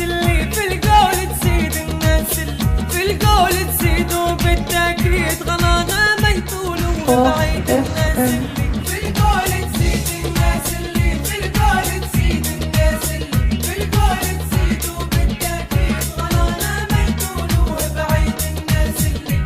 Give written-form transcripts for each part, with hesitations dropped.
الناس اللي في القول تزيد، الناس اللي في القول تزيد وبالتأكيد غلانا ما يطولوا بعيد. الناس اللي في القول تزيد، الناس اللي في القول تزيد، الناس اللي في القول تزيد وبالتأكيد غلانا ما يطولوا بعيد. الناس اللي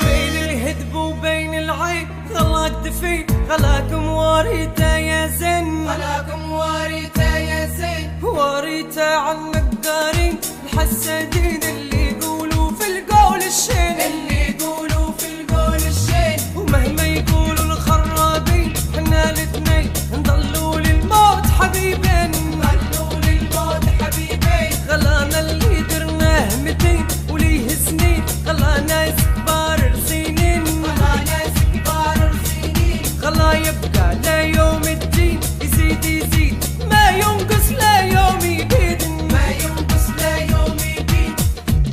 بين الهدب وبين العين غلاك دفي، غلاكم واريتا يا زين، غلاكم واريتا يا زين، واريتا عالنقارين الحسادين اللي يقولوا في القول الشين، اللي يقولوا في القول الشين. ومهما يقولوا الخرابين حنا الاثنين نضلوا للموت حبيبين، نضلوا للموت حبيبين. غلانا اللي درناه 200 وليه سنين، غلانا كبار سنين، غلانا كبار سنين. غلا يبقى لا يوم الدين يزيد يزيد ما ينقص لا يوم يبيد، ما ينقص لا يوم يبيد.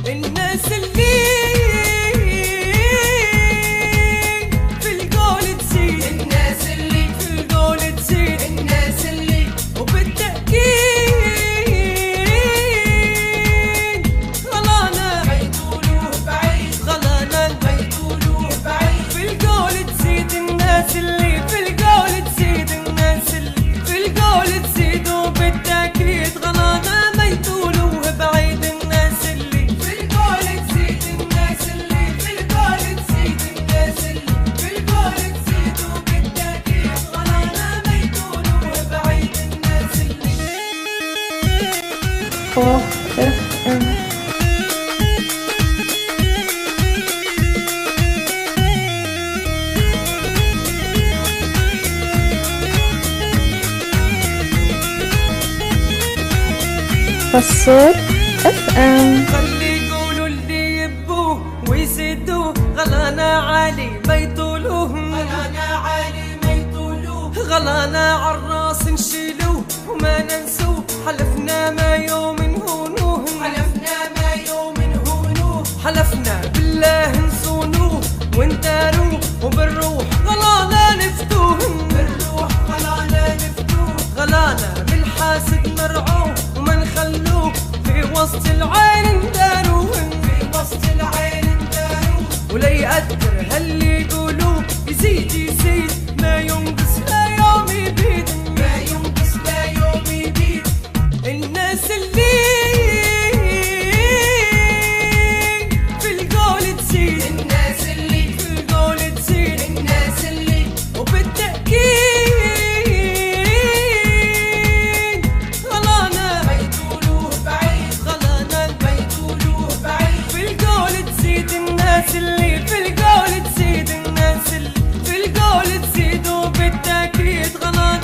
الناس اللي في القول تزيد، الناس اللي في القول تزيد، الناس اللي وبالتأكيد غلانا ما يطولوه بعيد، غلانا ما يطولوه بعيد. في القول تزيد، الناس اللي في القول تزيد، الناس اللي في القول تزيد وبالتأكيد غلانا ما يطولوه بعيد. الناس اللي في القول تزيد، الناس اللي في القول تزيد، الناس اللي في القول تزيد وبالتأكيد غلانا ما يطولوه بعيد. الناس اللي فالصوت FM. خلي يقولوا اللي يبوه ويزيدوه، غلانا عالي ما يطولوه، غلانا عالي ما يطولوه. غلانا عالراس نشيلوه وما ننسوه، حلفنا ما يوم نهونوه، حلفنا ما يوم نهونوه. حلفنا بالله نصونوه ونداروه وبالروح غلانا نفتوه، بالروح غلانا نفتوه. غلانا بالحاسد مرعوه وما نخلوه، في وسط العين نداروه، في وسط العين نداروه. ولا يقدر هاللي يقولوه يزيد يزيد ما ينقص لا يوم يبيد، ما ينقص لا يوم يبيد. الناس اللي في القول تزيد، الناس اللي في القول تزيد، الناس اللي وبالتأكيد غلانا ما يطولوه بعيد، غلانا ما يطولوه بعيد. في القول تزيد، الناس اللي في القول تزيد، الناس اللي في القول تزيد وبالتأكيد غلانا